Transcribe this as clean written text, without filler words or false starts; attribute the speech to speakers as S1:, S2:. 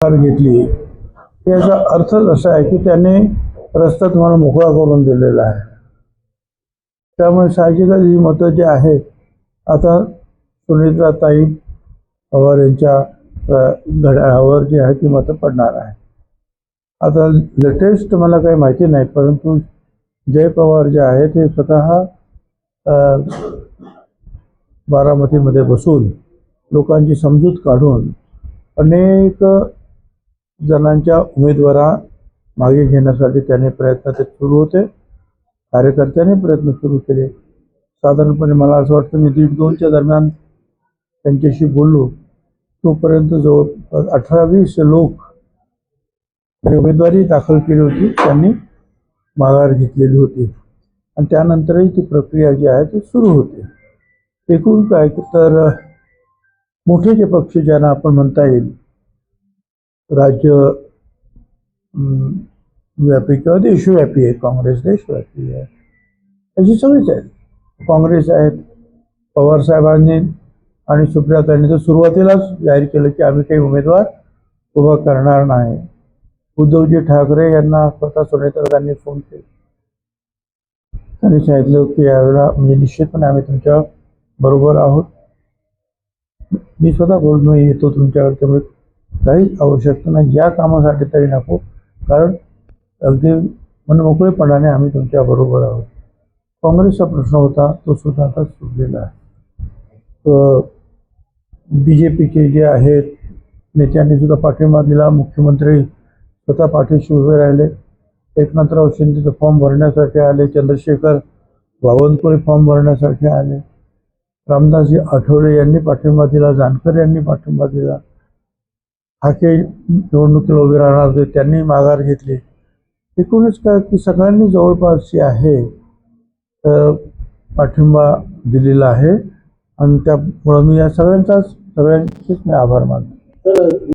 S1: माघार घेतली, याचा अर्थच असा आहे की त्याने रस्ता तुम्हाला मोकळा करून दिलेला आहे. त्यामुळे साहजिकच ही मतं जी आहेत आता सुनेत्राताई पवार यांच्या घड्याळावर जी आहे ती मतं पडणार आहे. आता लेटेस्ट मला काही माहिती नाही, परंतु जय पवार जे आहे ते स्वतः बारामतीमध्ये बसून लोकांची समजूत काढून अनेक जणांच्या उमेदवारा मागे घेण्यासाठी त्याने प्रयत्न ते सुरू होते. कार्यकर्त्यांनी प्रयत्न सुरू केले. साधारणपणे मला असं वाटतं मी 1:30-2च्या दरम्यान त्यांच्याशी बोललो. तोपर्यंत जवळ 18-20 लोक उमेदवारी दाखल केली होती, त्यांनी माघार घेतलेली होती आणि त्यानंतरही ती प्रक्रिया जी आहे ती सुरू होती. एकूण काय तर मोठे जे पक्ष ज्यांना आपण म्हणता येईल राज्य व्यापी किंवा देशव्यापी आहे, काँग्रेस देशव्यापी आहे, अशी सगळीच आहेत. काँग्रेस आहेत, पवार साहेबांनी आणि सुप्रियाताईंनी तर सुरुवातीलाच जाहीर केलं की आम्ही काही उमेदवार उभा करणार नाही. उद्धवजी ठाकरे यांना स्वतः सुनेत्राताईंनी फोन केला. त्यांनी सांगितलं की यावेळेला म्हणजे निश्चितपणे आम्ही तुमच्या बरोबर आहोत. मी स्वतः बोललो येतो तुमच्याकडे, त्यामुळे काहीच आवश्यकता नाही, या कामासाठी तरी नको, कारण अगदी मनमोकळेपणाने आम्ही तुमच्या बरोबर आहोत. काँग्रेसचा प्रश्न होता तो सुद्धा आता सुटलेला आहे. BJPचे जे आहेत नेत्यांनी सुद्धा पाठिंबा दिला. मुख्यमंत्री स्वतः पाठीशी उभे राहिले. एकनाथराव शिंदे फॉर्म भरण्यासाठी आले, चंद्रशेखर बावनकुळे फॉर्म भरण्यासाठी आले, रामदासजी आठवले यांनी पाठिंबा दिला, जानकर यांनी पाठिंबा दिला, हाके निवडणुकीला उभे राहणार होते त्यांनी माघार घेतली. एकूणच काय की सगळ्यांनी जवळपास जे आहे पाठिंबा दिलेला आहे आणि त्यामुळं मी या सगळ्यांचेच मी आभार मानतो.